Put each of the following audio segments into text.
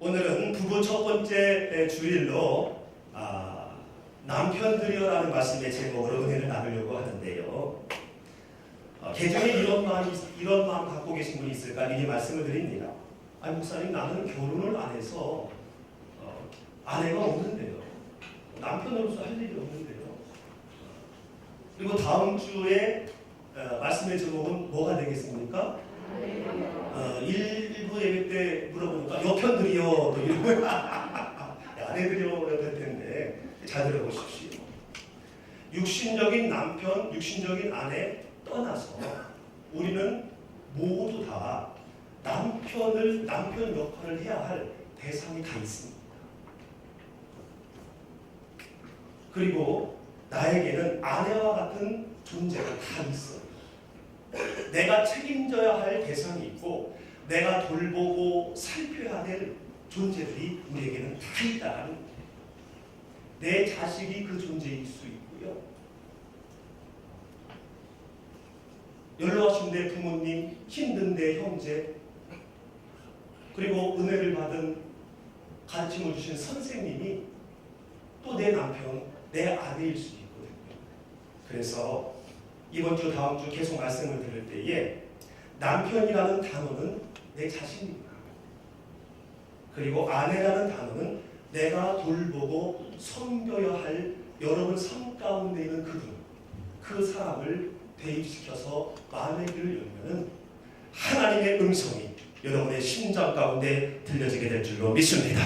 오늘은 부부 첫 번째 주일로 남편들이여라는 말씀의 제목으로 은혜를 나누려고 하는데요. 개중에 이런 마음 갖고 계신 분이 있을까 미리 말씀을 드립니다. 아니 목사님, 나는 결혼을 안 해서 아내가 없는데요. 남편으로서 할 일이 없는데요. 그리고 다음 주에 말씀의 제목은 뭐가 되겠습니까? 일부 예배 때 물어보니까 여편들이요 이러고 아내들이요 될 텐데 잘 들어보십시오. 육신적인 남편, 육신적인 아내 떠나서 우리는 모두 다 남편 역할을 해야 할 대상이 다 있습니다. 그리고 나에게는 아내와 같은 존재가 다 있어요. 내가 책임져야 할 대상이 있고 내가 돌보고 살펴야 될 존재들이 우리에게는 다 있다는 거예요. 내 자식이 그 존재일 수 있고요. 연로하신데 부모님, 힘든데 형제, 그리고 은혜를 받은 가르침을 주신 선생님이 또 내 남편, 내 아내일 수 있거든요. 그래서 이번 주 다음 주 계속 말씀을 들을 때에 남편이라는 단어는 내 자신입니다. 그리고 아내라는 단어는 내가 돌보고 섬겨야 할 여러분 삶 가운데 있는 그분, 그 사람을 대입시켜서 마음의 귀를 열면은 하나님의 음성이 여러분의 심장 가운데 들려지게 될 줄로 믿습니다.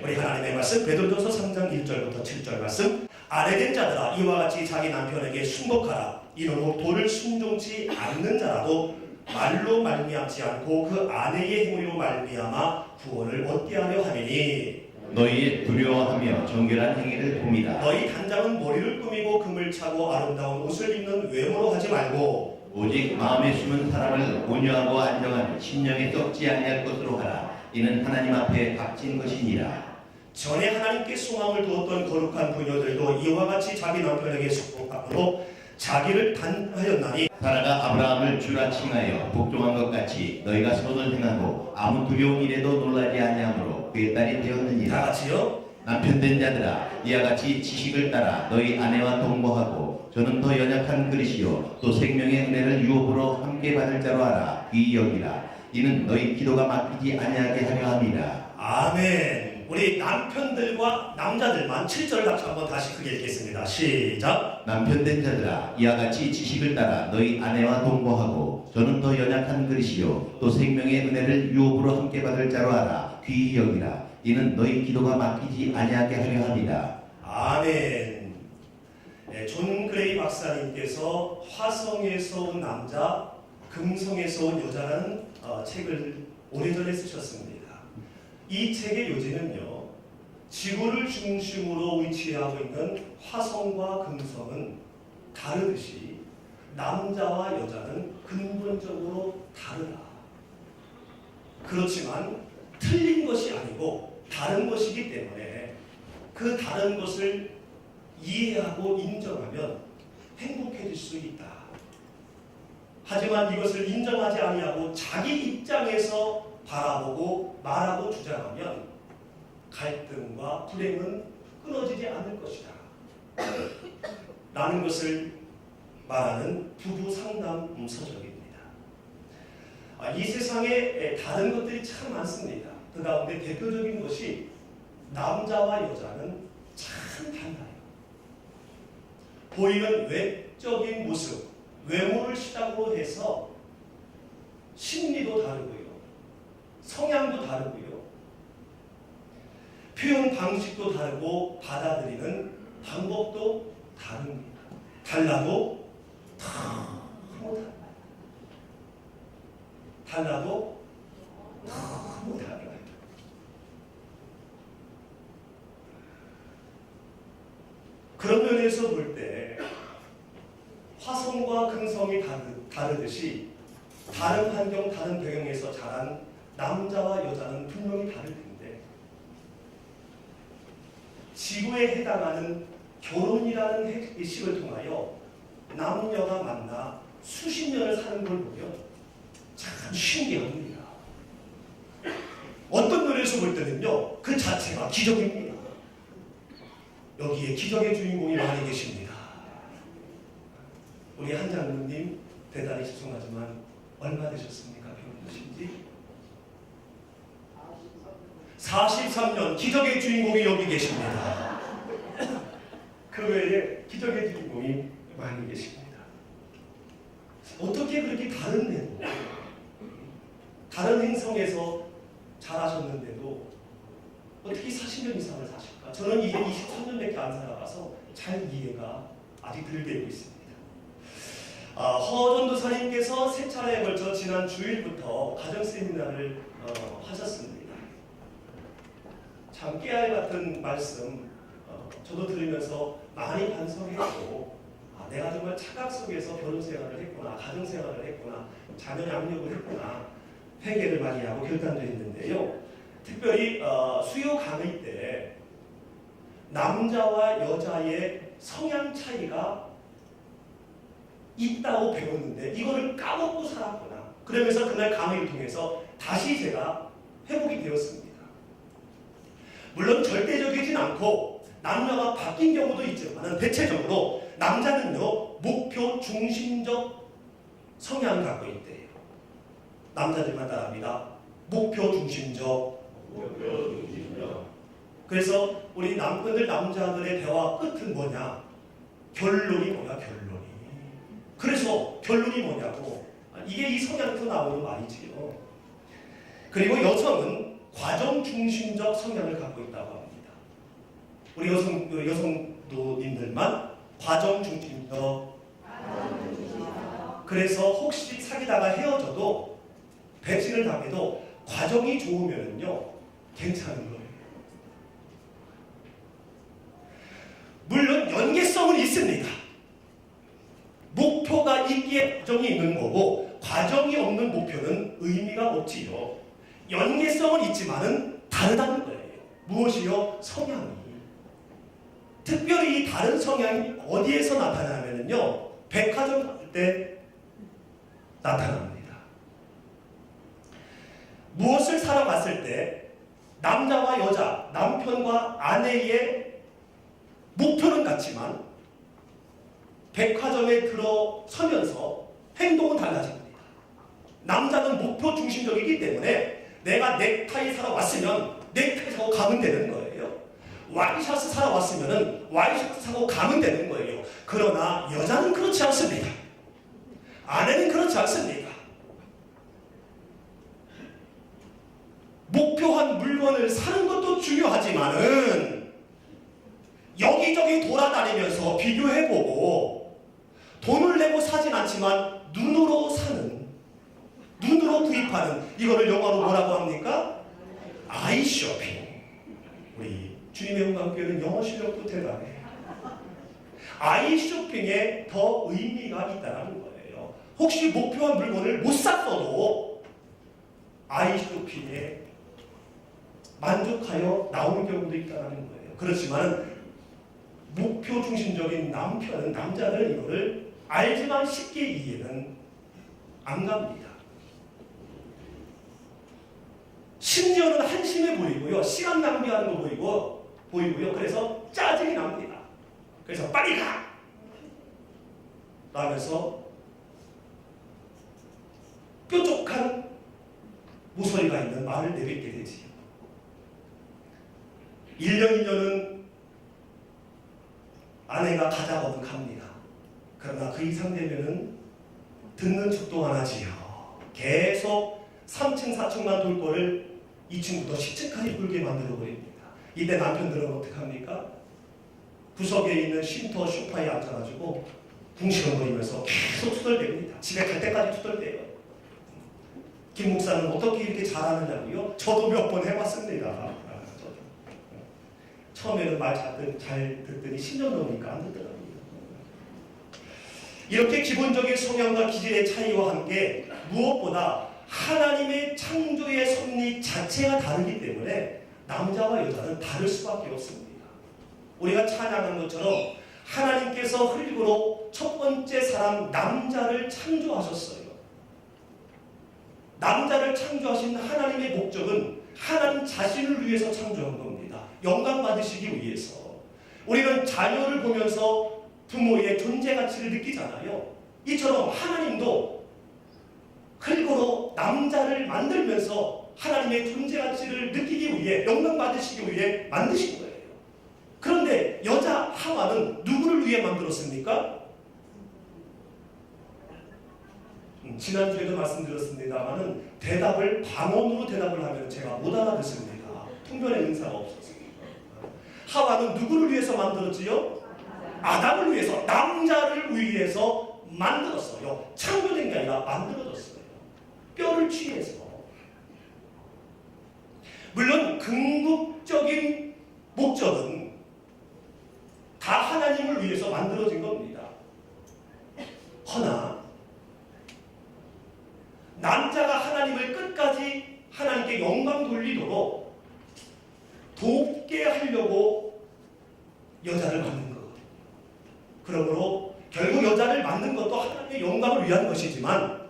우리 하나님의 말씀 베드로전서 3장 1절부터 7절 말씀. 아내된 자들아, 이와 같이 자기 남편에게 순복하라. 이는 혹 도를 순종치 않는 자라도 말로 말미암지 않고 그 아내의 행위로 말미암아 구원을 얻게 하려 함이니 너희 두려워하며 정결한 행위를 봅니다. 너희 단장은 머리를 꾸미고 금을 차고 아름다운 옷을 입는 외모로 하지 말고 오직 마음에 숨은 사람을 온유하고 안정한 심령에 썩지 아니할 것으로 하라. 이는 하나님 앞에 값진 것이니라. 전에 하나님께 소망을 두었던 거룩한 부녀들도 이와 같이 자기 남편에게 속복함으로 자기를 단하였나니 사라가 아브라함을 주라 칭하여 복종한 것 같이 너희가 선을 행하고 아무 두려운 일에도 놀라지 아니하므로 그의 딸이 되었느니라. 다 같이요. 남편된 자들아, 이와 같이 지식을 따라 너희 아내와 동거하고 저는 더 연약한 그릇이요 또 생명의 은혜를 유업으로 함께 받을 자로 알아 귀히 여기라. 이는 너희 기도가 막히지 아니하게 하려 함이라. 아멘. 우리 남편들과 남자들만 7절을 같이 한번 다시 크게 읽겠습니다. 시작. 남편된 자들아, 이와 같이 지식을 따라 너희 아내와 동거하고 저는 더 연약한 그릇이요 또 생명의 은혜를 유업으로 함께 받을 자로 알아 귀히 여기라. 이는 너희 기도가 막히지 아니하게 하려 합니다. 아멘. 존 그레이 박사님께서 화성에서 온 남자, 금성에서 온 여자라는 책을 오래전에 쓰셨습니다. 이 책의 요지는요, 지구를 중심으로 위치하고 있는 화성과 금성은 다르듯이 남자와 여자는 근본적으로 다르다. 그렇지만 틀린 것이 아니고 다른 것이기 때문에 그 다른 것을 이해하고 인정하면 행복해질 수 있다. 하지만 이것을 인정하지 아니하고 자기 입장에서 바라보고 말하고 주장하면 갈등과 불행은 끊어지지 않을 것이다 라는 것을 말하는 부부 상담 서적입니다. 이 세상에 다른 것들이 참 많습니다. 그 가운데 대표적인 것이 남자와 여자는 참 달라요. 보이는 외적인 모습, 외모를 시작으로 해서 심리도 다르고요, 성향도 다르고요, 표현 방식도 다르고 받아들이는 방법도 다릅니다. 달라도 너무 달라요. 달라도 너무 달라요. 그런 면에서 볼 때 화성과 금성이 다르듯이 다른 환경, 다른 배경에서 자란 남자와 여자는 분명히 다를 텐데 지구에 해당하는 결혼이라는 핵식을 통하여 남녀가 만나 수십 년을 사는 걸 보면 참 신기합니다. 어떤 쪽에서 볼 때는요, 그 자체가 기적입니다. 여기에 기적의 주인공이 많이 계십니다. 우리 한 장로님 대단히 죄송하지만 얼마 되셨습니까? 병원하신지? 43년 기적의 주인공이 여기 계십니다. 그 외에 기적의 주인공이 많이 계십니다. 어떻게 그렇게 다른 행성에서 잘하셨는데도 어떻게 40년 이상을 사실까? 저는 이제 23년밖에 안 살아가서 잘 이해가 아직 덜 되고 있습니다. 허전도사님께서 세 차례에 걸쳐 지난 주일부터 가정 세미나를 하셨습니다. 참 깨알 같은 말씀 저도 들으면서 많이 반성했고 내가 정말 착각 속에서 결혼 생활을 했구나, 가정 생활을 했구나, 자녀 양육을 했구나 회개를 많이 하고 결단도 했는데요. 특별히 수요 강의 때 남자와 여자의 성향 차이가 있다고 배웠는데 이거를 까먹고 살았구나. 그러면서 그날 강의를 통해서 다시 제가 회복이 되었습니다. 물론 절대적이진 않고 남녀가 바뀐 경우도 있지만 대체적으로 남자는요 목표 중심적 성향을 갖고 있대요. 남자들만 따라합니다. 목표 중심적. 그래서 우리 남자들의 대화 끝은 뭐냐? 결론이 뭐야? 그래서 결론이 뭐냐고. 이게 이 성향에서 나오는 말이지요. 그리고 여성은 과정 중심적 성향을 갖고 있다고 합니다. 우리 여성도님들만 과정 중심적. 그래서 혹시 사귀다가 헤어져도 배신을 당해도 과정이 좋으면요 괜찮은 거예요. 물론 연계성은 있습니다. 목표가 있기에 과정이 있는 거고 과정이 없는 목표는 의미가 없지요. 연계성은 있지만은 다르다는 거예요. 무엇이요? 성향이. 특별히 이 다른 성향이 어디에서 나타나냐면요 백화점 갈 때 나타납니다. 무엇을 사러 갔을 때 남자와 여자, 남편과 아내의 목표는 같지만 백화점에 들어서면서 행동은 달라집니다. 남자는 목표 중심적이기 때문에 내가 넥타이 사러 왔으면 넥타이 사고 가면 되는 거예요. 와이셔츠 사러 왔으면 와이셔츠 사고 가면 되는 거예요. 그러나 여자는 그렇지 않습니다. 아내는 그렇지 않습니다. 목표한 물건을 사는 것도 중요하지만은 여기저기 돌아다니면서 비교해보고 돈을 내고 사진 않지만 눈으로 사는, 눈으로 구입하는, 이거를 영어로 뭐라고 합니까? 아이 쇼핑. 우리 주님의 영광교회는 영어 실력도 대단해. 아이 쇼핑에 더 의미가 있다는 거예요. 혹시 목표한 물건을 못 샀어도 아이 쇼핑에 만족하여 나오는 경우도 있다는 거예요. 그렇지만 목표 중심적인 남자들은 이거를 알지만 쉽게 이해는 안 갑니다. 심지어는 한심해 보이고요. 시간 낭비하는 거 보이고요. 그래서 짜증이 납니다. 그래서 빨리 가! 라면서 뾰족한 모서리가 있는 말을 내뱉게 되지요. 1년, 2년은 아내가 가자거든 갑니다. 그러나 그 이상 되면은 듣는 척도 안 하지요. 계속 3층, 4층만 돌 거를 2층부터 10층까지 돌게 만들어 버립니다. 이때 남편들은 어떡합니까? 구석에 있는 쉼터 소파에 앉아가지고 궁시렁거리면서 계속 투덜댑니다. 집에 갈 때까지 투덜대요. 김 목사는 어떻게 이렇게 잘하느냐고요? 저도 몇 번 해봤습니다. 처음에는 말 잘 듣더니 10년 넘으니까 안 듣더라고요. 이렇게 기본적인 성향과 기질의 차이와 함께 무엇보다 하나님의 창조의 섭리 자체가 다르기 때문에 남자와 여자는 다를 수밖에 없습니다. 우리가 찬양한 것처럼 하나님께서 흙으로 첫 번째 사람 남자를 창조하셨어요. 남자를 창조하신 하나님의 목적은 하나님 자신을 위해서 창조한 겁니다. 영광 받으시기 위해서. 우리는 자녀를 보면서 부모의 존재 가치를 느끼잖아요. 이처럼 하나님도 흙으로 남자를 만들면서 하나님의 존재 가치를 느끼기 위해, 영광 받으시기 위해 만드신 거예요. 그런데 여자 하와는 누구를 위해 만들었습니까? 지난주에도 말씀드렸습니다만은 대답을 방언으로 대답을 하면 제가 못 알아듣습니다. 통변의 은사가 없었습니다. 하와는 누구를 위해서 만들었지요? 아담을 위해서, 남자를 위해서 만들었어요. 창조된 게 아니라 만들어졌어요. 뼈를 취해서. 물론 궁극적인 목적은 다 하나님을 위해서 만들어진 겁니다. 허나 남자가 하나님을 끝까지 하나님께 영광 돌리도록 돕게 하려고 여자를 만든 거거든요. 그러므로 결국 여자를 만든 것도 하나님의 영광을 위한 것이지만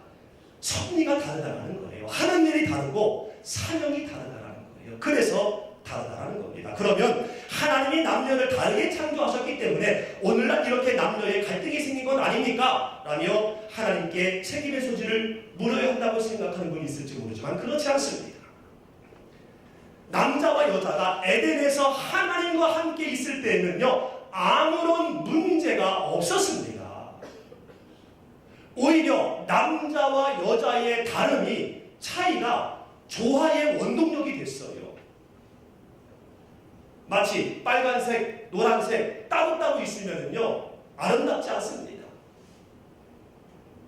섭리가 다르다는 거예요. 하는 일이 다르고 사명이 다르다는 거예요. 그래서 다르다는 겁니다. 그러면 하나님이 남녀를 다르게 창조하셨기 때문에 오늘날 이렇게 남녀의 갈등이 생긴 건 아닙니까? 라며 하나님께 책임의 소지를 물어야 한다고 생각하는 분이 있을지 모르지만 그렇지 않습니다. 남자와 여자가 에덴에서 하나님과 함께 있을 때에는요, 아무런 문제가 없었습니다. 오히려 남자와 여자의 다름이, 차이가 조화의 원동력이 됐어요. 마치 빨간색, 노란색 따로따로 있으면요 아름답지 않습니다.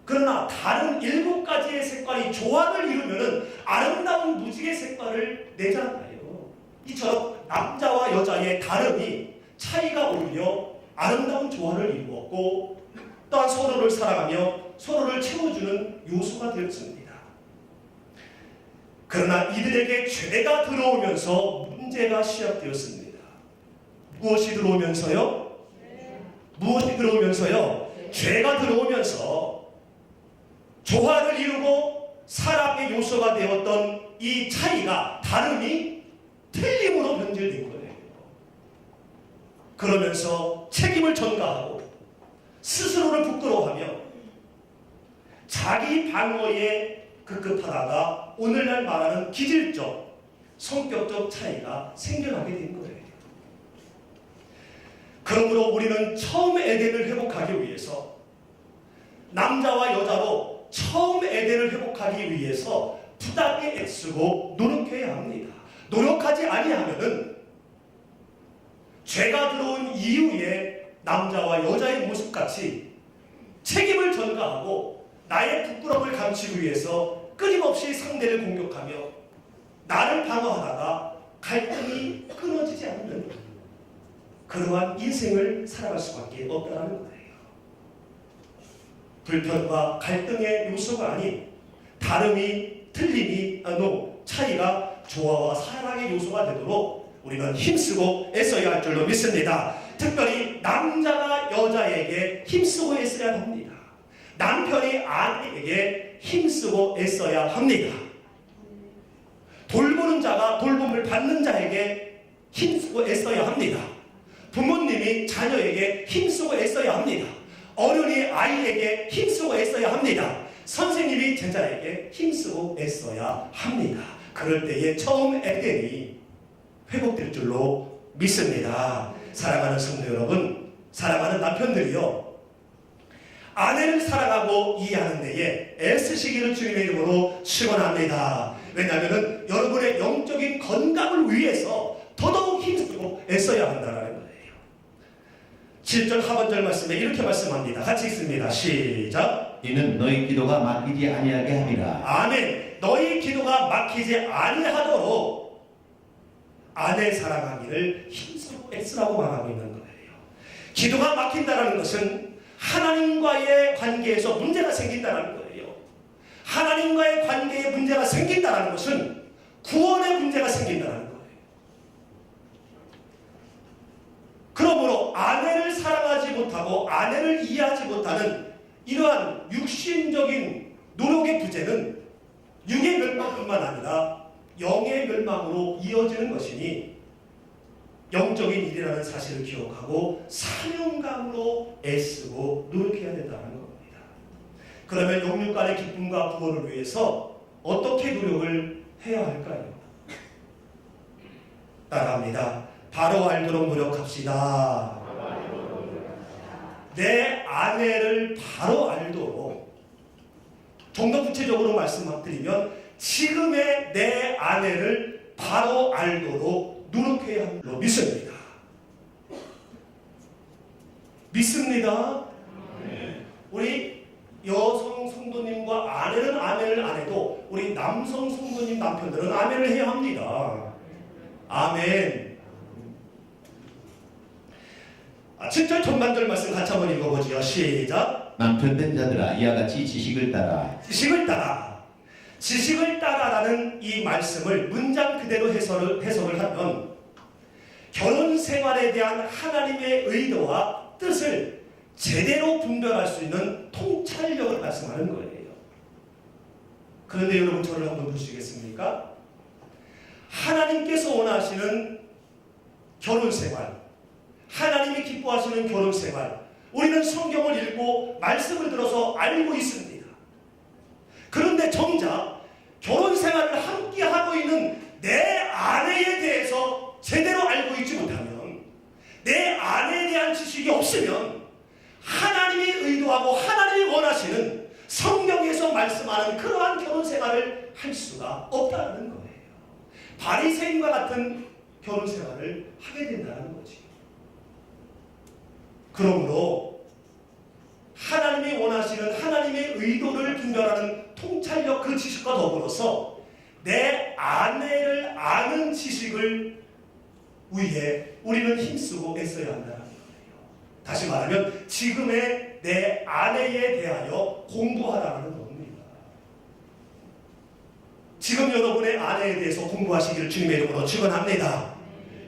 그러나 다른 7가지의 색깔이 조화를 이루면 아름다운 무지개 색깔을 내잖아요. 이처럼 남자와 여자의 다름이, 차이가 오히려 아름다운 조화를 이루었고 또한 서로를 사랑하며 서로를 채워주는 요소가 되었습니다. 그러나 이들에게 죄가 들어오면서 문제가 시작되었습니다. 무엇이 들어오면서요? 무엇이 들어오면서요? 죄가 들어오면서 조화를 이루고 사랑의 요소가 되었던 이 차이가, 다름이 틀림으로 변질된 거예요. 그러면서 책임을 전가하고 스스로를 부끄러워하며 자기 방어에 급급하다가 오늘날 말하는 기질적, 성격적 차이가 생겨나게 된 거예요. 그러므로 우리는 처음 에덴을 회복하기 위해서, 남자와 여자로 처음 에덴을 회복하기 위해서 부단히 애쓰고 노력해야 합니다. 노력하지 아니하면은 죄가 들어온 이후에 남자와 여자의 모습같이 책임을 전가하고 나의 부끄러움을 감추기 위해서 끊임없이 상대를 공격하며 나를 방어하다가 갈등이 끊어지지 않는 그러한 인생을 살아갈 수밖에 없다는 거예요. 불편과 갈등의 요소가 아닌 다름이, 틀림이, 차이가 조화와 사랑의 요소가 되도록 우리는 힘쓰고 애써야 할 줄로 믿습니다. 특별히 남자가 여자에게 힘쓰고 애써야 합니다. 남편이 아내에게 힘쓰고 애써야 합니다. 돌보는 자가 돌봄을 받는 자에게 힘쓰고 애써야 합니다. 부모님이 자녀에게 힘쓰고 애써야 합니다. 어른이 아이에게 힘쓰고 애써야 합니다. 선생님이 제자에게 힘쓰고 애써야 합니다. 그럴 때에 처음 에덴이 회복될 줄로 믿습니다. 사랑하는 성도 여러분, 사랑하는 남편들이요, 아내를 사랑하고 이해하는 데에 애쓰시기를 주님의 이름으로 축원합니다. 왜냐하면 여러분의 영적인 건강을 위해서 더더욱 힘쓰고 애써야 한다는 거예요. 7절 하반절 말씀에 이렇게 말씀합니다. 같이 읽습니다. 시작. 이는 너희 기도가 막히지 아니하게 함이라. 아멘. 너희 기도가 막히지 아니하도록 아내 사랑하기를 힘쓰고 애쓰라고 말하고 있는 거예요. 기도가 막힌다는 것은 하나님과의 관계에서 문제가 생긴다는 거예요. 하나님과의 관계에 문제가 생긴다는 것은 구원의 문제가 생긴다는 거예요. 그러므로 아내를 사랑하지 못하고 아내를 이해하지 못하는 이러한 육신적인 노력의 부재는 육의 멸망뿐만 아니라 영의 멸망으로 이어지는 것이니 영적인 일이라는 사실을 기억하고 사명감으로 애쓰고 노력해야 된다는 겁니다. 그러면 영육간의 기쁨과 구원을 위해서 어떻게 노력을 해야 할까요? 따라합니다. 바로 알도록 노력합시다. 내 아내를 바로 알도록, 좀 더 구체적으로 말씀드리면 지금의 내 아내를 바로 알도록 노력해야 함으로 믿습니다. 믿습니다. 우리 여성 성도님과 아내는 아멘을 안 해도 우리 남성 성도님 남편들은 아멘을 해야 합니다. 아멘. 7절 전반절 말씀 같이 한번 읽어보지요. 시작. 남편된 자들아 이와 같이 지식을 따라. 지식을 따라. 지식을 따라라는 이 말씀을 문장 그대로 해석을 하면 결혼 생활에 대한 하나님의 의도와 뜻을 제대로 분별할 수 있는 통찰력을 말씀하는 거예요. 그런데 여러분 저를 한번 보시겠습니까? 하나님께서 원하시는 결혼 생활, 하나님이 기뻐하시는 결혼 생활, 우리는 성경을 읽고 말씀을 들어서 알고 있습니다. 그런데 정작 결혼 생활을 함께 하고 있는 내 아내에 대해서 제대로 알고 있지 못하면, 내 아내에 대한 지식이 없으면 하나님이 의도하고 하나님이 원하시는 성경에서 말씀하는 그러한 결혼 생활을 할 수가 없다는 거예요. 바리새인과 같은 결혼 생활을 하게 된다는 거지. 그러므로 하나님이 원하시는 하나님의 의도를 분별하는 통찰력, 그 지식과 더불어서 내 아내를 아는 지식을 위해 우리는 힘쓰고 애써야 한다는 거예요. 다시 말하면 지금의 내 아내에 대하여 공부하라는 겁니다. 지금 여러분의 아내에 대해서 공부하시기를 주님의 이름으로 축원합니다.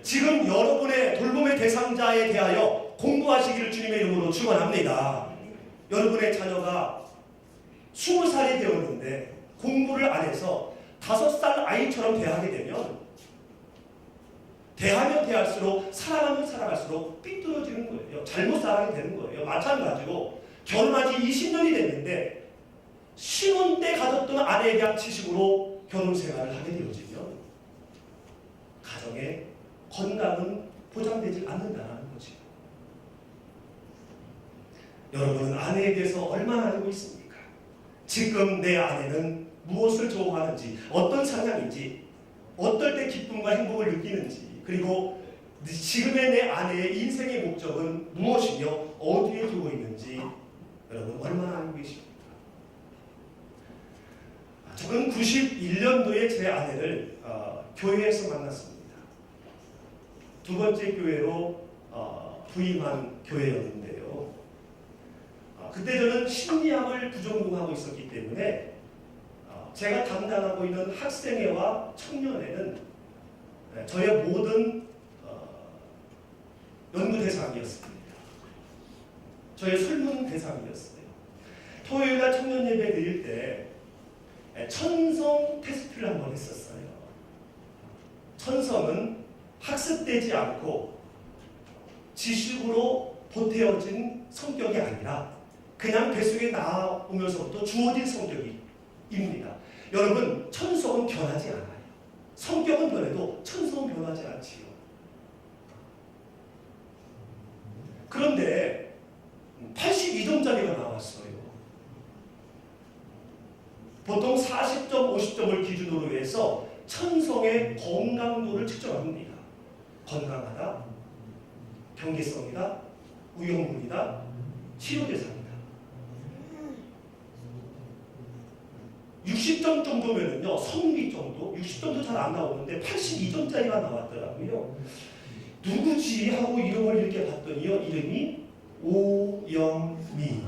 지금 여러분의 돌봄의 대상자에 대하여 공부하시기를 주님의 이름으로 축원합니다. 여러분의 자녀가 20살이 되었는데 공부를 안 해서 5살 아이처럼 대하게 되면 대하면 대할수록 살아가면 살아갈수록 삐뚤어지는 거예요. 잘못 살아가게 되는 거예요. 마찬가지로 결혼한 지 20년이 됐는데 신혼 때 가졌던 아내에 대한 지식으로 결혼 생활을 하게 되어지면 가정의 건강은 보장되지 않는다는 거죠. 여러분은 아내에 대해서 얼마나 알고 있습니까? 지금 내 아내는 무엇을 좋아하는지, 어떤 성향인지, 어떨 때 기쁨과 행복을 느끼는지, 그리고 지금의 내 아내의 인생의 목적은 무엇이며 어디에 두고 있는지 여러분 얼마나 알고 계십니까? 저는 91년도에 제 아내를 교회에서 만났습니다. 두 번째 교회로 부임한 교회였는데요. 그때 저는 심리학을 부전공하고 있었기 때문에 제가 담당하고 있는 학생회와 청년회는 저의 모든 연구 대상이었습니다. 저의 설문 대상이었어요. 토요일날 청년 예배 드릴 때 천성 테스트를 한번 했었어요. 천성은 학습되지 않고 지식으로 보태어진 성격이 아니라 그냥 뱃속에 나오면서부터 주어진 성격입니다. 여러분, 천성은 변하지 않아요. 성격은 변해도 천성은 변하지 않지요. 그런데 82점짜리가 나왔어요. 보통 40점, 50점을 기준으로 해서 천성의 건강도를 측정합니다. 건강하다, 경계성이다, 우영물이다, 치료 대상이다. 60점 정도면은요, 성미 정도, 60점도 잘 안 나오는데 82점짜리가 나왔더라고요. 누구지 하고 이름을 이렇게 봤더니요, 이름이 오영미.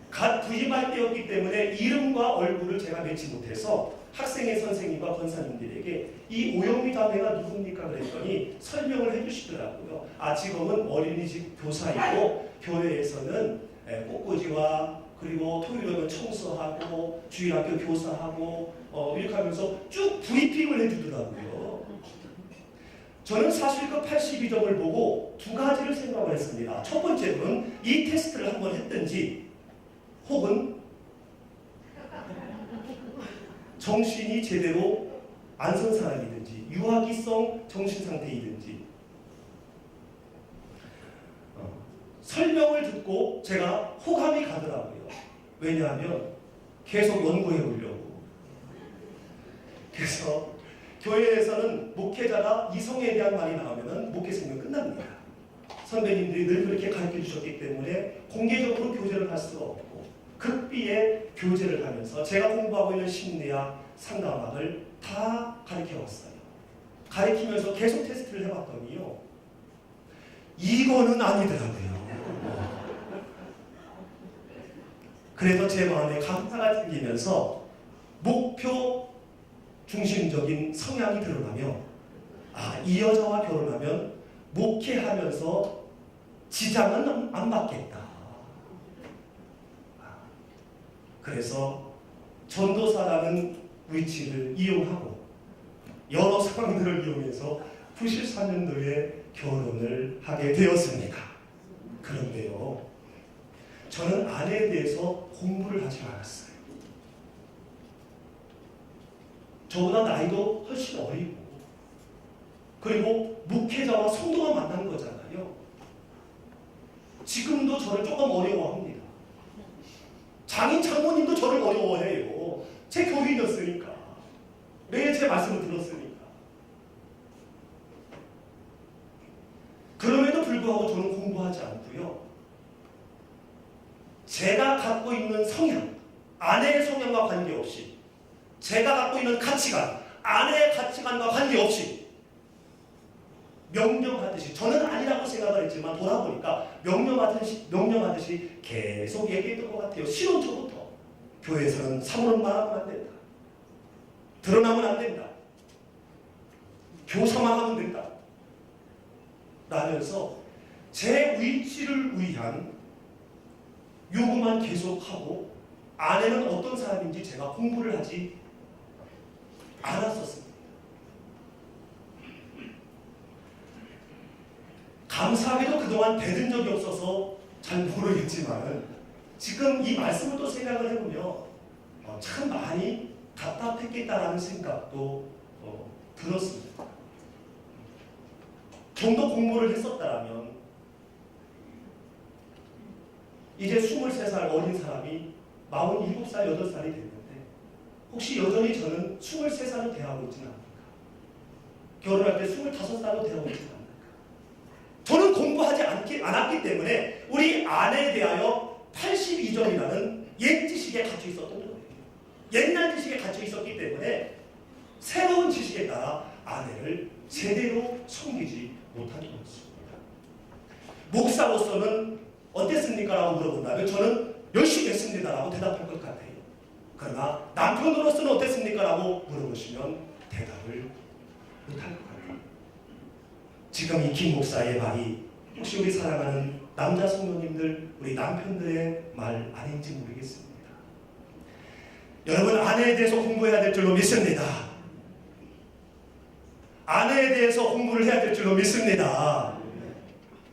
갓 부임할 때였기 때문에 이름과 얼굴을 제가 맺지 못해서 학생회 선생님과 권사님들에게 이 오영미 자매가 누굽니까 그랬더니 설명을 해주시더라고요. 지금은 어린이집 교사이고 교회에서는 꽃꽂이와 그리고 토요일에는 청소하고 주일학교 교사하고 이렇게 하면서 쭉 브리핑을 해주더라고요. 저는 사실 그 82점을 보고 두 가지를 생각을 했습니다. 첫 번째로는 이 테스트를 한번 했든지 혹은 정신이 제대로 안 선 사람이든지 유아기성 정신상태이든지 설명을 듣고 제가 호감이 가더라고요. 왜냐하면 계속 연구해 보려고. 그래서 교회에서는 목회자가 이성에 대한 말이 나오면 목회 생명 끝납니다. 선배님들이 늘 그렇게 가르쳐 주셨기 때문에 공개적으로 교제를 할 수가 없고 극비에 교제를 하면서 제가 공부하고 있는 심리학, 상담학을 다 가르쳐 왔어요. 가르치면서 계속 테스트를 해봤더니요. 이거는 아니더라고요. 그래서 제 마음에 감사가 생기면서 목표 중심적인 성향이 드러나며 이 여자와 결혼하면 목회하면서 지장은 안 받겠다. 그래서 전도사라는 위치를 이용하고 여러 상황들을 이용해서 94년도에 결혼을 하게 되었습니다. 그런데요, 저는 아내에 대해서 공부를 하지 않았어요. 저보다 나이도 훨씬 어리고 그리고 목회자와 성도가 만난 거잖아요. 지금도 저를 조금 어려워합니다. 장인 장모님도 저를 어려워해요. 제 교인이었으니까. 매일 제 말씀을 들었으니까. 그럼에도 불구하고 저는 공부하지 않고요. 제가 갖고 있는 성향, 아내의 성향과 관계없이 제가 갖고 있는 가치관, 아내의 가치관과 관계없이 명령하듯이, 저는 아니라고 생각을 했지만 돌아보니까 명령하듯이 계속 얘기했던 것 같아요. 신혼초부터. 교회에서는 사모는 말하면 안 된다. 드러나면 안 된다. 교사만 하면 된다. 라면서 제 위치를 위한 요구만 계속하고 아내는 어떤 사람인지 제가 공부를 하지 않았었습니다. 감사하게도 그동안 대든 적이 없어서 잘 모르겠지만 지금 이 말씀을 또 생각을 해보면 참 많이 답답했겠다라는 생각도 들었습니다. 좀 더 공부를 했었다면 이제 23살 어린 사람이 47살, 8살이 됐는데 혹시 여전히 저는 23살로 대하고 있지는 않을까? 결혼할 때 25살로 대하고 있지는 않을까? 저는 공부하지 않았기 때문에 우리 아내에 대하여 82점이라는 옛 지식에 갇혀 있었던 거예요. 옛날 지식에 갇혀 있었기 때문에 새로운 지식에 따라 아내를 제대로 섬기지 못한 것입니다. 목사로서는 어땠습니까? 라고 물어본다면 저는 열심히 했습니다 라고 대답할 것 같아요. 그러나 남편으로서는 어땠습니까? 라고 물어보시면 대답을 못할 것 같아요. 지금 이 김 목사의 말이 혹시 우리 사랑하는 남자 성도님들, 우리 남편들의 말 아닌지 모르겠습니다. 여러분, 아내에 대해서 공부해야 될 줄로 믿습니다. 아내에 대해서 공부를 해야 될 줄로 믿습니다.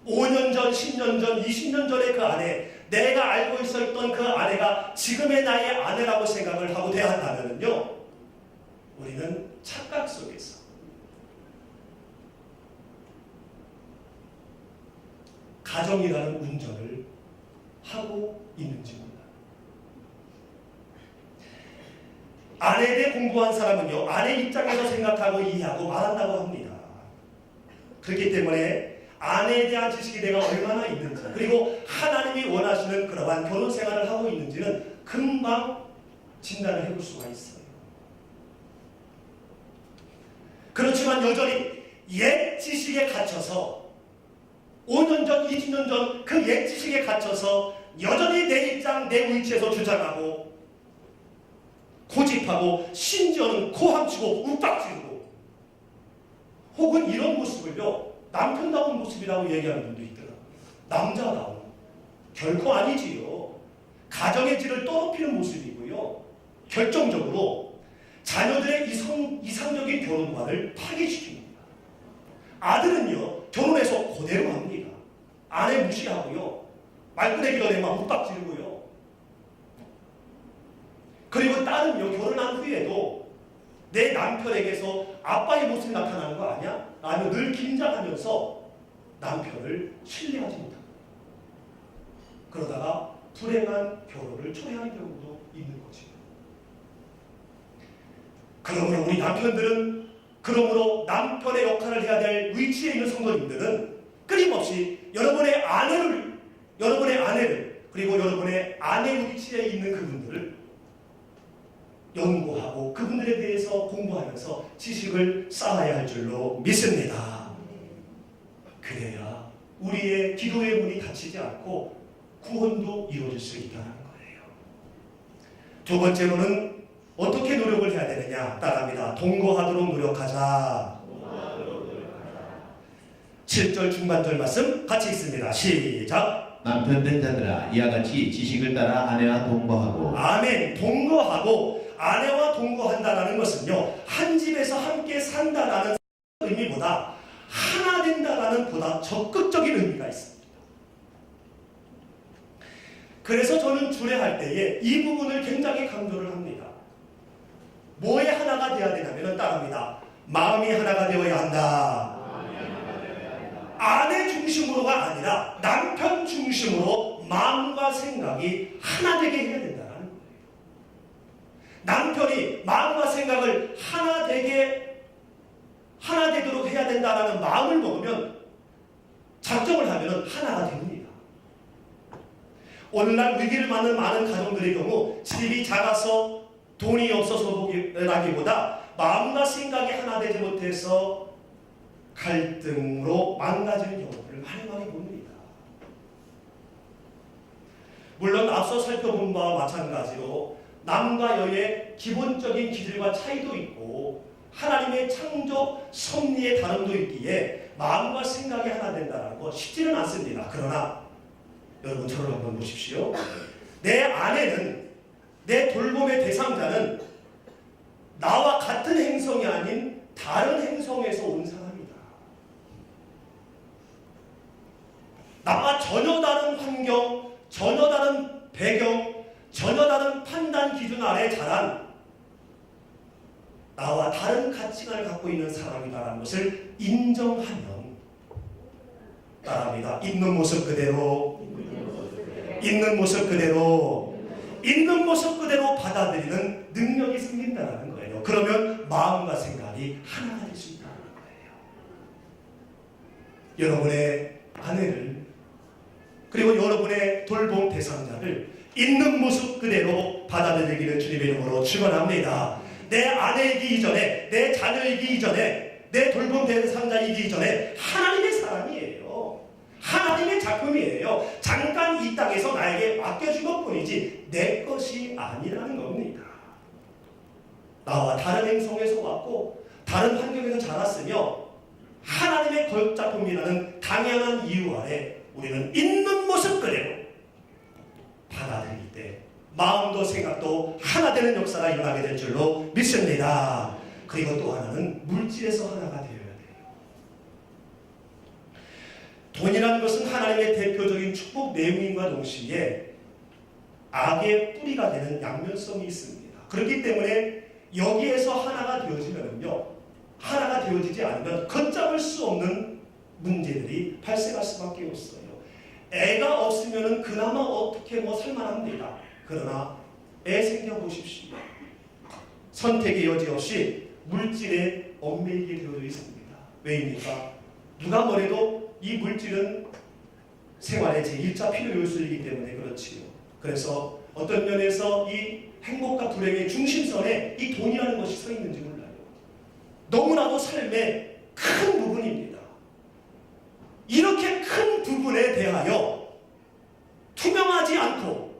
5년 전, 10년 전, 20년 전의 그 아내, 내가 알고 있었던 그 아내가 지금의 나의 아내라고 생각을 하고 대한다면요, 우리는 착각 속에서 가정이라는 운전을 하고 있는지 몰라요. 아내에 대해 공부한 사람은요, 아내 입장에서 생각하고 이해하고 말한다고 합니다. 그렇기 때문에 아내에 대한 지식이 내가 얼마나 있는지, 그리고 하나님이 원하시는 그러한 결혼 생활을 하고 있는지는 금방 진단을 해볼 수가 있어요. 그렇지만 여전히 옛 지식에 갇혀서 5년 전, 20년 전 그 옛 지식에 갇혀서 여전히 내 입장, 내 위치에서 주장하고 고집하고 심지어는 고함치고 욱박지르고 혹은 이런 모습을요, 남편다운 모습이라고 얘기하는 분도 있더라고요. 남자다운. 결코 아니지요. 가정의 질을 떨어뜨리는 모습이고요. 결정적으로 자녀들의 이상적인 결혼관을 파괴시킵니다. 아들은요, 결혼해서 그대로 합니다. 아내 무시하고요. 말끄레기도 내면 욱박 지르고요. 그리고 딸은요, 결혼한 후에도 내 남편에게서 아빠의 모습이 나타나는 거 아니야? 라며 늘 긴장하면서 남편을 신뢰하지 못합니다. 그러다가 불행한 결혼을 초래하는 경우도 있는 거죠. 그러므로 우리 남편들은, 그러므로 남편의 역할을 해야 될 위치에 있는 성도님들은 끊임없이 여러분의 아내를 그리고 여러분의 아내 위치에 있는 그분들을 연구하고 그분들에 대해서 공부하면서 지식을 쌓아야 할 줄로 믿습니다. 그래야 우리의 기도의 문이 닫히지 않고 구원도 이루어질 수 있다는 거예요. 두 번째로는 어떻게 노력을 해야 되느냐? 따라합니다. 동거하도록 노력하자. 7절 중반절 말씀 같이 읽습니다. 시작. 남편 된 자들아 이와 같이 지식을 따라 아내와 동거하고. 아멘. 동거하고 아내와 동거한다라는 것은요, 한 집에서 함께 산다라는 의미보다 하나 된다라는 보다 적극적인 의미가 있습니다. 그래서 저는 주례할 때에 이 부분을 굉장히 강조를 합니다. 뭐에 하나가 되어야 되냐면 따라합니다. 마음이 하나가 되어야 한다. 아내 중심으로가 아니라 남편 중심으로 마음과 생각이 하나 되게 해야 된다는 거예요. 남편이 마음과 생각을 하나 되도록 해야 된다는 마음을 먹으면, 작정을 하면 하나가 됩니다. 오늘날 위기를 맞는 많은 가정들의 경우 집이 작아서 돈이 없어서라기보다 마음과 생각이 하나 되지 못해서 갈등으로 망가지는 경우를 많이 봅니다. 물론 앞서 살펴본 바와 마찬가지로 남과 여의 기본적인 기질과 차이도 있고 하나님의 창조 섭리의 다름도 있기에 마음과 생각이 하나 된다는 거 쉽지는 않습니다. 그러나 여러분 저를 한번 보십시오. 내 아내는, 내 돌봄의 대상자는 나와 같은 행성이 아닌 다른 행성에서 온 사람이다. 나와 전혀 다른 환경, 전혀 다른 배경, 전혀 다른 판단 기준 아래 자란 나와 다른 가치관을 갖고 있는 사람이다라는 것을 인정하면, 따라합니다. 있는 모습 그대로 받아들이는 능력이 생긴다는 거예요. 그러면 마음과 생각이 하나가 될 수 있다는 거예요. 여러분의 아내를, 그리고 여러분의 돌봄 대상자를 있는 모습 그대로 받아들이기를 주님의 이름으로 축원합니다. 내 아내이기 이전에, 내 자녀이기 이전에, 내 돌봄 대상자이기 전에 하나님의 사람이에요. 하나님의 작품이에요. 잠깐 이 땅에서 나에게 맡겨준 것뿐이지 내 것이 아니라는 겁니다. 나와 다른 행성에서 왔고 다른 환경에서 자랐으며 하나님의 거역작품이라는 당연한 이유 아래 우리는 있는 모습 그대로 받아들일 때 마음도 생각도 하나 되는 역사가 일어나게 될 줄로 믿습니다. 그리고 또 하나는 물질에서 하나가 되어야 돼요. 돈이라는 것은 하나님의 대표적인 축복 내용인과 동시에 악의 뿌리가 되는 양면성이 있습니다. 그렇기 때문에 여기에서 하나가 되어지면요, 하나가 되어지지 않으면 걷잡을 수 없는 문제들이 발생할 수밖에 없어요. 애가 없으면 그나마 어떻게 살만합니다. 그러나 애 생겨보십시오. 선택의 여지 없이 물질에 얽매이게 되어져 있습니다. 왜입니까? 누가 뭐래도 이 물질은 생활의 제1차 필요 요소이기 때문에 그렇지요. 그래서 어떤 면에서 이 행복과 불행의 중심선에 이 돈이라는 것이 서 있는지 몰라요. 너무나도 삶의 큰 부분입니다. 이렇게 큰 부분에 대하여 투명하지 않고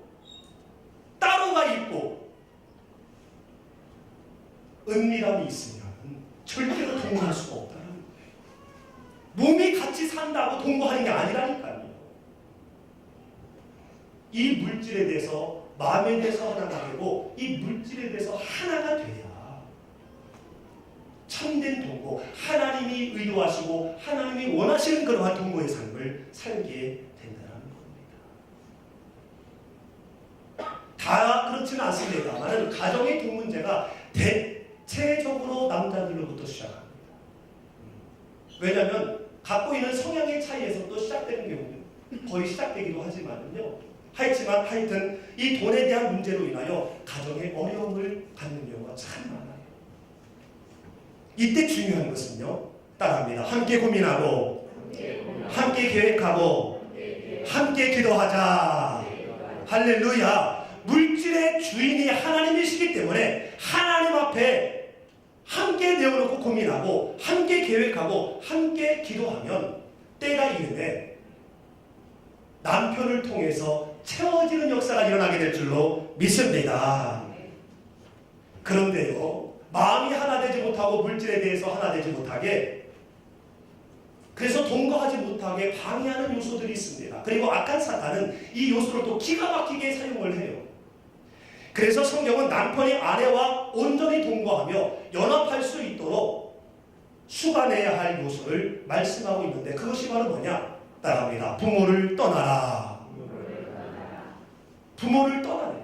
따로가 있고 은밀함이 있으면 절대로 동거할 수가 없다는 거예요. 몸이 같이 산다고 동거하는 게 아니라니까요. 이 물질에 대해서 마음에 대해서 하나가 되고 이 물질에 대해서 하나가 돼야 참된 동거, 하나님이 의도하시고 하나님이 원하시는 그러한 동거의 삶을 살게 된다는 겁니다. 다 그렇지는 않습니다만 가정의 돈 문제가 대체적으로 남자들로부터 시작합니다. 왜냐하면 갖고 있는 성향의 차이에서 또 시작되는 경우는 거의 시작되기도 하지만요. 하여튼 이 돈에 대한 문제로 인하여 가정에 어려움을 갖는 경우가 참 많아요. 이때 중요한 것은요. 따라합니다. 함께 고민하고 함께 계획하고 함께 기도하자. 할렐루야. 물질의 주인이 하나님이시기 때문에 하나님 앞에 함께 내어놓고 고민하고 함께 계획하고 함께 기도하면 때가 이르되 남편을 통해서 채워지는 역사가 일어나게 될 줄로 믿습니다. 그런데요, 마음이 하나 되지 못하고 물질에 대해서 하나 되지 못하게, 그래서 동거하지 못하게 방해하는 요소들이 있습니다. 그리고 악한 사탄은 이 요소를 또 기가 막히게 사용을 해요. 그래서 성경은 남편이 아내와 온전히 동거하며 연합할 수 있도록 수반해야 할 요소를 말씀하고 있는데, 그것이 바로 뭐냐? 따라합니다. 부모를 떠나라. 부모를 떠나래.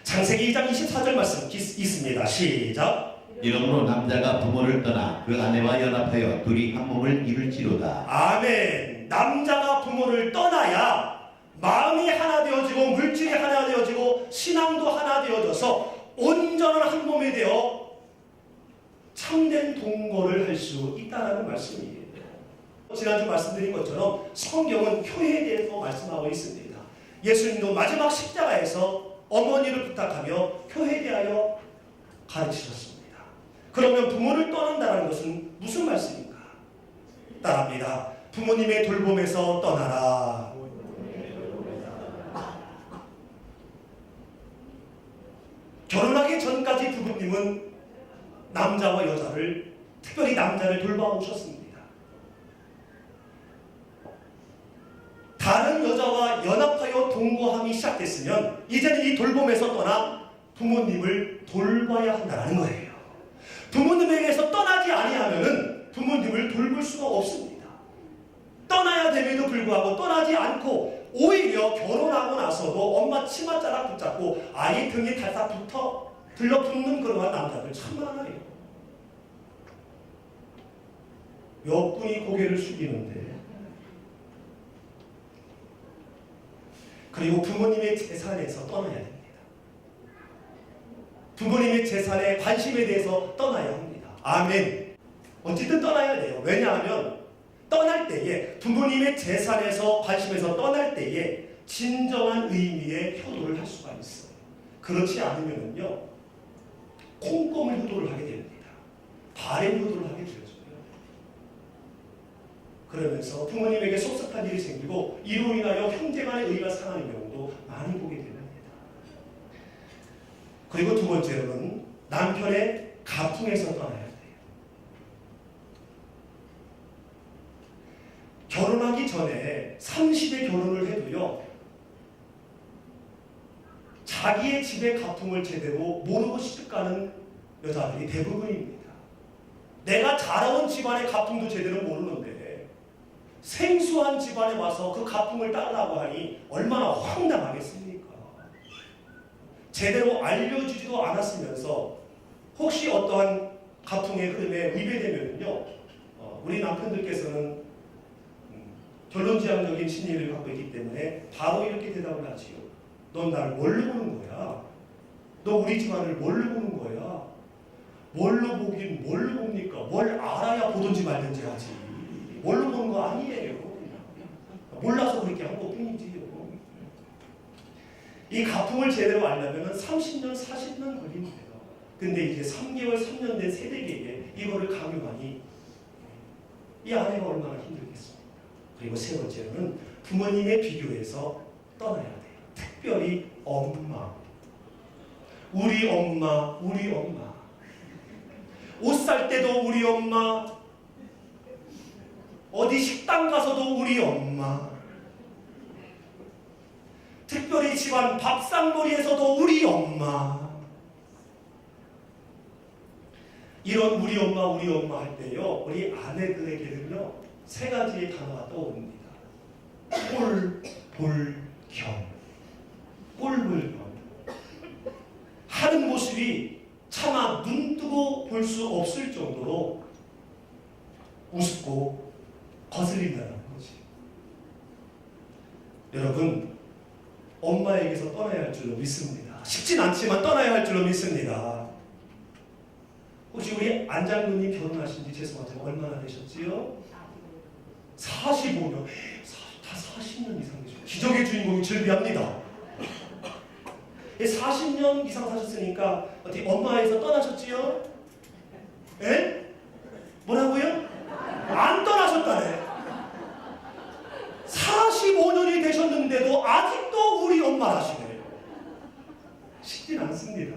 창세기 2장 24절 말씀 있습니다. 시작. 이러므로 남자가 부모를 떠나 그 아내와 연합하여 둘이 한 몸을 이룰지로다. 아멘. 남자가 부모를 떠나야 마음이 하나 되어지고 물질이 하나 되어지고 신앙도 하나 되어져서 온전한 한 몸이 되어 참된 동거를 할 수 있다는 말씀이에요. 지난주 말씀드린 것처럼 성경은 교회에 대해서 말씀하고 있습니다. 예수님도 마지막 십자가에서 어머니를 부탁하며 교회에 대하여 가르치셨습니다. 그러면 부모를 떠난다는 것은 무슨 말씀인가? 따라합니다. 부모님의 돌봄에서 떠나라. 결혼하기 전까지 부모님은 남자와 여자를, 특별히 남자를 돌봐오셨습니다. 다른 여자와 연합하여 동거함이 시작됐으면 이제는 이 돌봄에서 떠나 부모님을 돌봐야 한다는 거예요. 부모님에게서 떠나지 아니하면은 부모님을 돌볼 수가 없습니다. 떠나야 됨에도 불구하고 떠나지 않고 오히려 결혼하고 나서도 엄마 치맛자락 붙잡고 아이 등에 달다 붙어 들러붙는 그러한 남자들 참 많아요. 몇 분이 고개를 숙이는데. 그리고 부모님의 재산에서 떠나야 됩니다. 부모님의 재산에 관심에 대해서 떠나야 합니다. 아멘. 어쨌든 떠나야 돼요. 왜냐하면 떠날 때에 부모님의 재산에서 관심에서 떠날 때에 진정한 의미의 효도를 할 수가 있어요. 그렇지 않으면요 콩고물 효도를 하게 됩니다. 바램 효도를 하게 되죠. 그러면서 부모님에게 섭섭한 일이 생기고 이로 인하여 형제간의 의가 상하는 경우도 많이 보게 됩니다. 그리고 두 번째로는 남편의 가풍에서 떠나야 돼요. 결혼하기 전에 30에 결혼을 해도요 자기의 집의 가풍을 제대로 모르고 시집가는 여자들이 대부분입니다. 내가 자라온 집안의 가풍도 제대로 모르는데 생소한 집안에 와서 그 가풍을 따르라고 하니 얼마나 황당하겠습니까? 제대로 알려주지도 않았으면서 혹시 어떠한 가풍의 흐름에 위배되면요 우리 남편들께서는 결론지향적인 심리를 갖고 있기 때문에 바로 이렇게 대답을 하지요. 넌 나를 뭘로 보는 거야? 너 우리 집안을 뭘로 보는 거야? 뭘로 보긴 뭘로 봅니까? 뭘 알아야 보든지 말든지 하지. 뭘로 보는 거 아니에요. 몰라서 그렇게 한 것뿐이지요. 이 가풍을 제대로 알려면 30년, 40년 걸립니다. 근데 이제 3개월, 3년 된 세대에게 이거를 강요하니 이 아내가 얼마나 힘들겠습니까? 그리고 세 번째로는 부모님의 비교에서 떠나야 돼요. 특별히 엄마. 우리 엄마, 우리 엄마. 옷 살 때도 우리 엄마. 어디 식당 가서도 우리 엄마. 특별히 집안 밥상머리에서도 우리 엄마. 이런 우리 엄마 할 때요, 우리 아내들에게는요, 세 가지의 단어가 떠오릅니다. 꼴, 볼, 겸. 꼴불견. 하는 모습이 차마 눈 뜨고 볼 수 없을 정도로 우습고 거슬린다는 거지. 여러분, 엄마에게서 떠나야 할 줄로 믿습니다. 쉽진 않지만 떠나야 할 줄로 믿습니다. 혹시 우리 안 장로님 결혼하신 지 죄송하지만 얼마나 되셨지요? 45년. 다 40년 이상 되셨죠. 기적의 주인공이 즐비합니다. 40년 이상 사셨으니까 어떻게 엄마에서 떠나셨지요? 에? 뭐라고요? 안 떠나셨다네. 45년이 되셨는데도 아직도 우리 엄마라시네요. 쉽진 않습니다.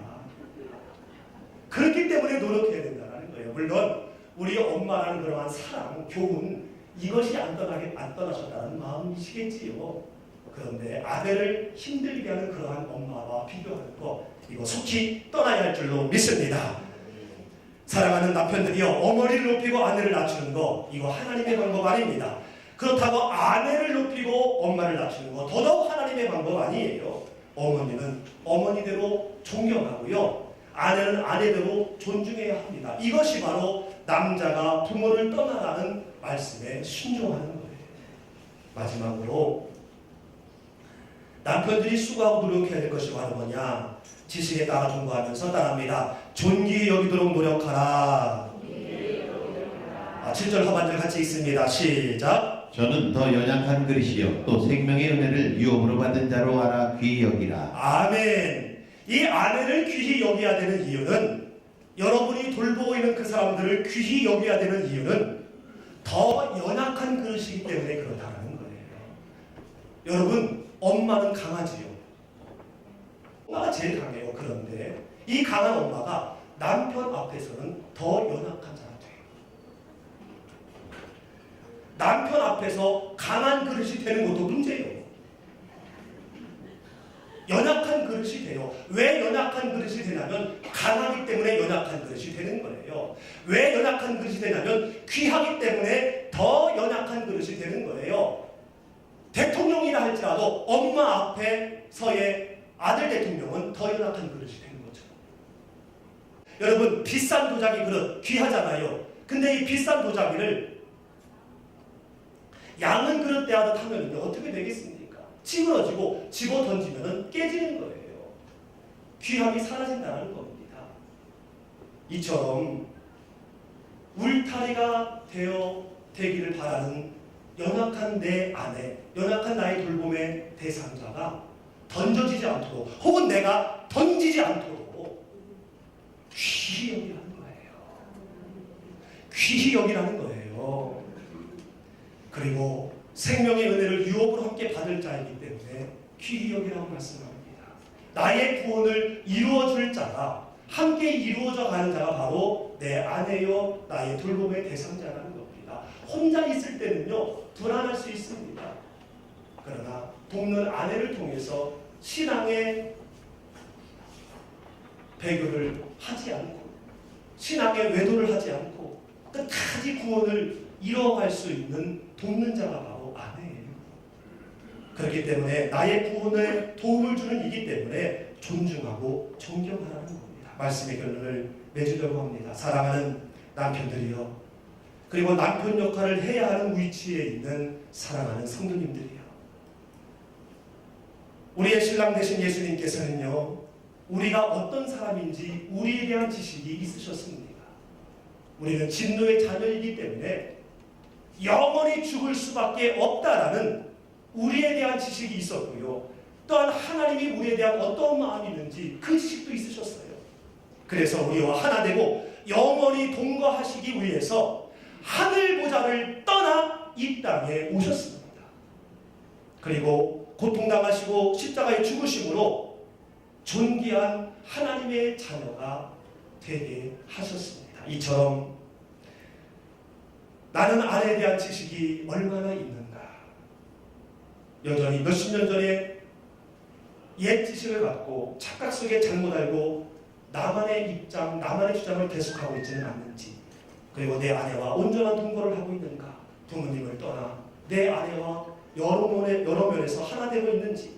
그렇기 때문에 노력해야 된다는 거예요. 물론 우리 엄마라는 그러한 사랑, 교훈, 이것이 안 떠나셨다는 마음이시겠지요. 그런데 아들을 힘들게 하는 그러한 엄마와 비교하는 거, 이거 속히 떠나야 할 줄로 믿습니다. 사랑하는 남편들이요, 어머니를 높이고 아내를 낮추는 거, 이거 하나님의 방법 아닙니다. 그렇다고 아내를 높이고 엄마를 낮추는 거, 더더욱 하나님의 방법 아니에요. 어머니는 어머니대로 존경하고요, 아내는 아내대로 존중해야 합니다. 이것이 바로 남자가 부모를 떠나라는 말씀에 순종하는 거예요. 마지막으로 남편들이 수고하고 노력해야 될 것이 바로 뭐냐? 지식에 따라 존거하면서 따라합니다. 존귀히 여기도록 노력하라. 7절 하반절 같이 읽습니다. 시작. 저는 더 연약한 그릇이요 또 생명의 은혜를 유업으로 받은 자로 알아 귀히 여기라. 아멘. 이 아내를 귀히 여겨야 되는 이유는, 여러분이 돌보고 있는 그 사람들을 귀히 여겨야 되는 이유는 더 연약한 그릇이기 때문에 그렇다는 거예요. 여러분, 엄마는 강하지요. 엄마가 제일 강해요. 그런데 이 강한 엄마가 남편 앞에서는 더 연약한 자가 돼요. 남편 앞에서 강한 그릇이 되는 것도 문제예요. 연약한 그릇이 돼요. 왜 연약한 그릇이 되냐면 강하기 때문에 연약한 그릇이 되는 거예요. 왜 연약한 그릇이 되냐면 귀하기 때문에 더 연약한 그릇이 되는 거예요. 대통령이라 할지라도 엄마 앞에서의 아들 대통령은 더 연약한 그릇이 되는 거죠. 여러분, 비싼 도자기 그릇 귀하잖아요. 근데 이 비싼 도자기를 양은 그릇 대하듯 하면 어떻게 되겠습니까? 찌그러지고 집어 던지면 깨지는 거예요. 귀함이 사라진다는 겁니다. 이처럼 울타리가 되기를 바라는 연약한 내 아내, 연약한 나의 돌봄의 대상자가 던져지지 않도록, 혹은 내가 던지지 않도록 귀히 여기라는 거예요. 귀히 여기라는 거예요. 그리고 생명의 은혜를 유업으로 함께 받을 자이기 때문에 귀히 여기라고 말씀합니다. 나의 구원을 이루어줄 자가, 함께 이루어져 가는 자가 바로 내 아내요 나의 돌봄의 대상자라는 겁니다. 혼자 있을 때는요 불안할 수 있습니다. 그러나 돕는 아내를 통해서 신앙의 배교를 하지 않고, 신앙의 외도를 하지 않고 끝까지 구원을 이뤄갈 수 있는 돕는 자가 바로 아내예요. 그렇기 때문에 나의 구원에 도움을 주는 이기 때문에 존중하고 존경하라는 겁니다. 말씀의 결론을 맺으려고 합니다. 사랑하는 남편들이요, 그리고 남편 역할을 해야 하는 위치에 있는 사랑하는 성도님들이요, 우리의 신랑 되신 예수님께서는요 우리가 어떤 사람인지 우리에 대한 지식이 있으셨습니다. 우리는 진노의 자녀이기 때문에 영원히 죽을 수밖에 없다라는 우리에 대한 지식이 있었고요, 또한 하나님이 우리에 대한 어떤 마음이 있는지 그 지식도 있으셨어요. 그래서 우리와 하나 되고 영원히 동거하시기 위해서 하늘 보좌를 떠나 이 땅에 오셨습니다. 그리고 고통당하시고 십자가에 죽으심으로 존귀한 하나님의 자녀가 되게 하셨습니다. 이처럼 나는 아내에 대한 지식이 얼마나 있는가? 여전히 몇십 년 전에 옛 지식을 갖고 착각 속에 잘못 알고 나만의 입장, 나만의 주장을 계속하고 있지는 않는지, 그리고 내 아내와 온전한 동거를 하고 있는가, 부모님을 떠나 내 아내와 여러 면에서 하나 되고 있는지,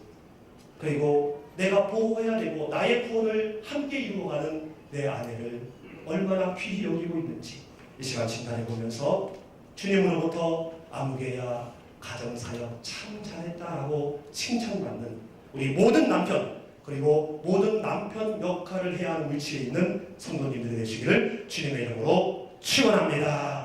그리고 내가 보호해야 되고 나의 구원을 함께 이루어가는 내 아내를 얼마나 귀히 여기고 있는지 이 시간 진단해 보면서 주님으로부터 아무개야 가정사역 참 잘했다라고 칭찬받는 우리 모든 남편, 그리고 모든 남편 역할을 해야 하는 위치에 있는 성도님들이 되시기를 주님의 이름으로 축원합니다.